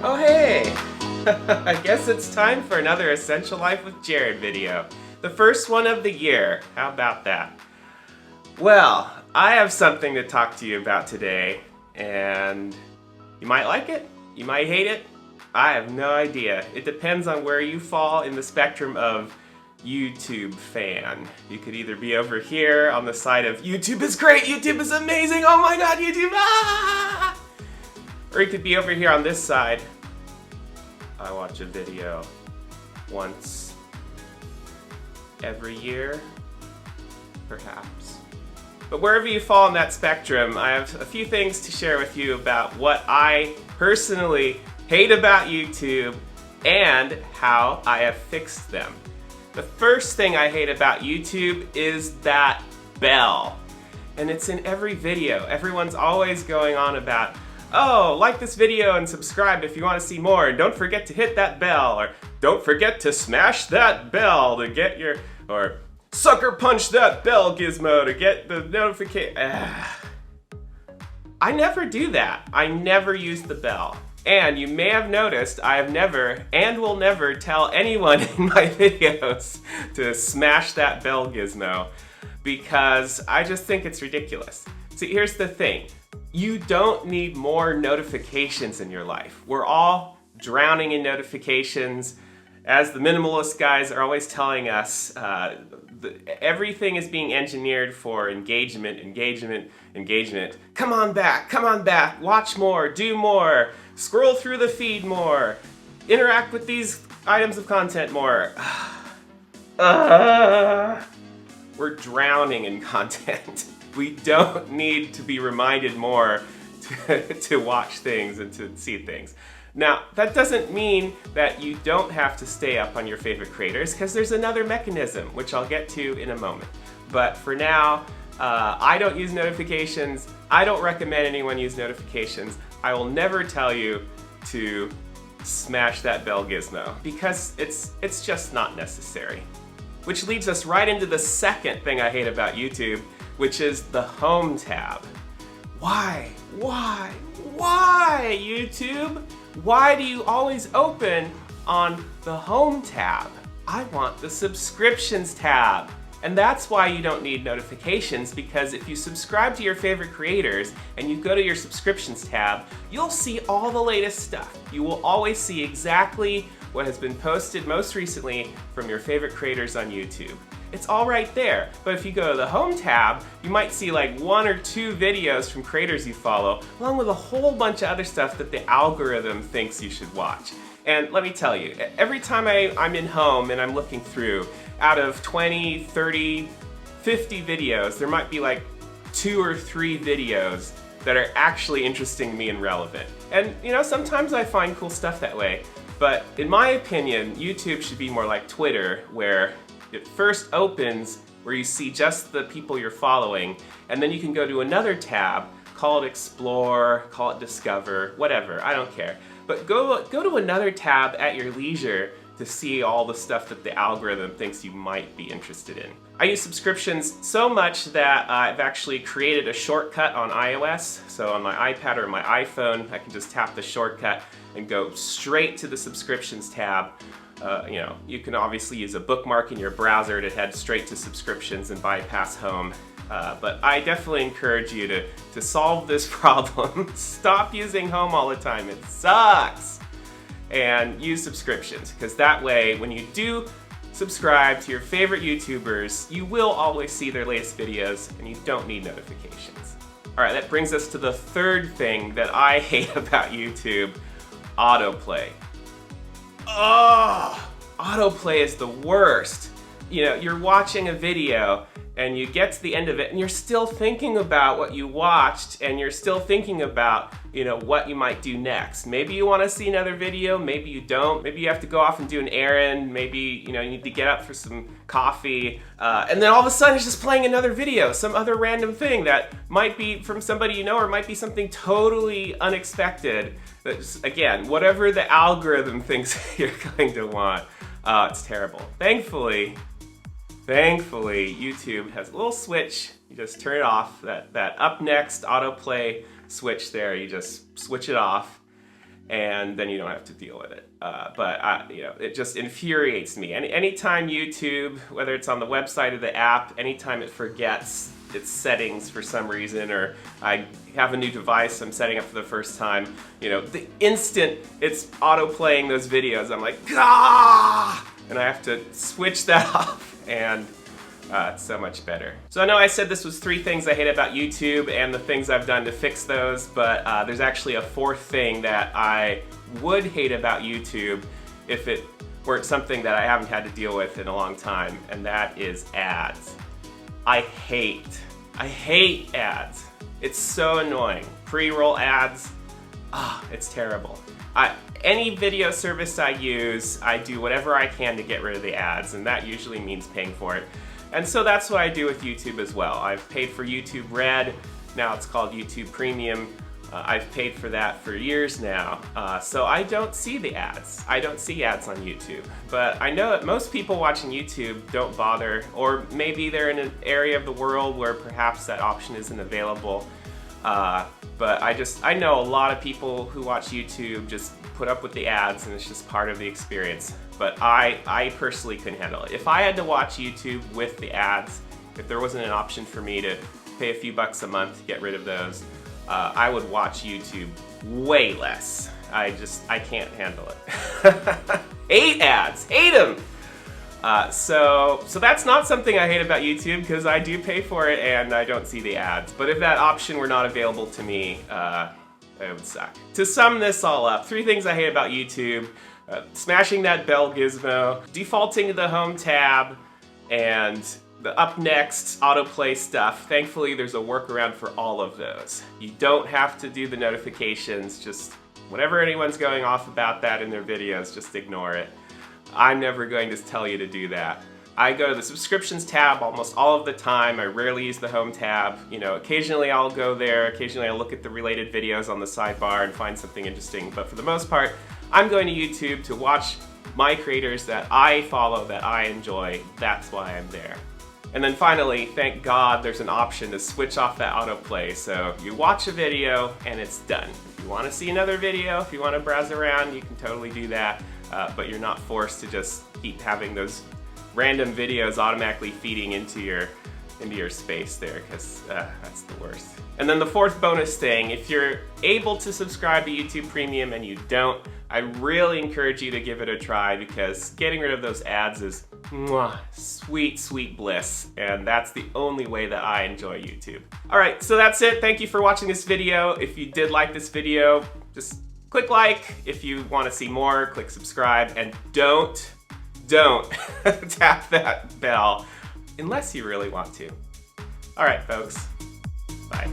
Oh hey! I guess it's time for another Essential Life with Jared video. The first one of the year. How about that? Well, I have something to talk to you about today, and you might like it, you might hate it. I have no idea. It depends on where you fall in the spectrum of YouTube fan. You could either be over here on the side of YouTube is great, YouTube is amazing, oh my god, YouTube, ah! Or you could be over here on this side. I watch a video once every year, perhaps. But wherever you fall in that spectrum, I have a few things to share with you about what I personally hate about YouTube and how I have fixed them. The first thing I hate about YouTube is that bell. And it's in every video. Everyone's always going on about, oh, like this video and subscribe if you want to see more. And don't forget to hit that bell. Or don't forget to smash that bell to get your, or sucker punch that bell gizmo to get the notification. I never do that. I never use the bell. And you may have noticed I have never and will never tell anyone in my videos to smash that bell gizmo because I just think it's ridiculous. See, here's the thing. You don't need more notifications in your life. We're all drowning in notifications. As the minimalist guys are always telling us, everything is being engineered for engagement, engagement, engagement. Come on back, watch more, do more, scroll through the feed more, interact with these items of content more. We're drowning in content. We don't need to be reminded more to watch things and to see things. Now, that doesn't mean that you don't have to stay up on your favorite creators, because there's another mechanism, which I'll get to in a moment. But for now, I don't use notifications. I don't recommend anyone use notifications. I will never tell you to smash that bell gizmo, because it's just not necessary. Which leads us right into the second thing I hate about YouTube, which is the Home tab. Why, YouTube? Why do you always open on the Home tab? I want the Subscriptions tab. And that's why you don't need notifications, because if you subscribe to your favorite creators and you go to your Subscriptions tab, you'll see all the latest stuff. You will always see exactly what has been posted most recently from your favorite creators on YouTube. It's all right there, but if you go to the Home tab, you might see like 1 or 2 videos from creators you follow, along with a whole bunch of other stuff that the algorithm thinks you should watch. And let me tell you, every time I'm in Home and I'm looking through, out of 20, 30, 50 videos, there might be like 2 or 3 videos that are actually interesting to me and relevant. And you know, sometimes I find cool stuff that way, but in my opinion, YouTube should be more like Twitter, where it first opens where you see just the people you're following, and then you can go to another tab, call it Explore, call it Discover, whatever, I don't care. But go to another tab at your leisure to see all the stuff that the algorithm thinks you might be interested in. I use subscriptions so much that I've actually created a shortcut on iOS. So on my iPad or my iPhone, I can just tap the shortcut and go straight to the Subscriptions tab. You know, you can obviously use a bookmark in your browser to head straight to subscriptions and bypass Home. But I definitely encourage you to solve this problem. Stop using Home all the time, it sucks! And use subscriptions, because that way, when you do subscribe to your favorite YouTubers, you will always see their latest videos, and you don't need notifications. Alright, that brings us to the third thing that I hate about YouTube, autoplay. Oh, autoplay is the worst. You know, you're watching a video and you get to the end of it and you're still thinking about what you watched, and you're still thinking about, you know, what you might do next. Maybe you want to see another video, maybe you don't. Maybe you have to go off and do an errand, maybe, you know, you need to get up for some coffee, and then all of a sudden it's just playing another video, some other random thing that might be from somebody you know, or might be something totally unexpected. That's, again, whatever the algorithm thinks you're going to want. It's terrible. Thankfully, YouTube has a little switch. You just turn it off, that up next autoplay switch there, you just switch it off, and then you don't have to deal with it. But you know, it just infuriates me. Anytime YouTube, whether it's on the website or the app, anytime it forgets its settings for some reason, or I have a new device I'm setting up for the first time, you know, the instant it's auto-playing those videos, I'm like, ah! And I have to switch that off, and it's so much better. So I know I said this was 3 things I hate about YouTube and the things I've done to fix those, but there's actually a 4th thing that I would hate about YouTube if it weren't something that I haven't had to deal with in a long time, and that is ads. I hate ads. It's so annoying. Pre-roll ads, it's terrible. Any video service I use, I do whatever I can to get rid of the ads, and that usually means paying for it. And so that's what I do with YouTube as well. I've paid for YouTube Red, now it's called YouTube Premium. I've paid for that for years now, so I don't see the ads. I don't see ads on YouTube. But I know that most people watching YouTube don't bother, or maybe they're in an area of the world where perhaps that option isn't available. But I know a lot of people who watch YouTube just put up with the ads, and it's just part of the experience. But I personally couldn't handle it. If I had to watch YouTube with the ads, if there wasn't an option for me to pay a few bucks a month to get rid of those, I would watch YouTube way less. I can't handle it. Hate ads, hate them! So that's not something I hate about YouTube, because I do pay for it and I don't see the ads. But if that option were not available to me, it would suck. To sum this all up, 3 things I hate about YouTube: smashing that bell gizmo, defaulting to the home tab, and the up next autoplay stuff. Thankfully, there's a workaround for all of those. You don't have to do the notifications, just whenever anyone's going off about that in their videos, just ignore it. I'm never going to tell you to do that. I go to the subscriptions tab almost all of the time. I rarely use the home tab. You know, occasionally I'll go there, occasionally I'll look at the related videos on the sidebar and find something interesting, but for the most part, I'm going to YouTube to watch my creators that I follow, that I enjoy. That's why I'm there. And then finally, thank God there's an option to switch off that autoplay, so you watch a video and it's done. If you want to see another video, if you want to browse around, you can totally do that, but you're not forced to just keep having those random videos automatically feeding into your space there, because that's the worst. And then the 4th bonus thing, if you're able to subscribe to YouTube Premium and you don't, I really encourage you to give it a try, because getting rid of those ads is sweet, sweet bliss, and that's the only way that I enjoy YouTube. Alright, so that's it. Thank you for watching this video. If you did like this video, just click like. If you want to see more, click subscribe, and don't tap that bell unless you really want to. Alright, folks. Bye.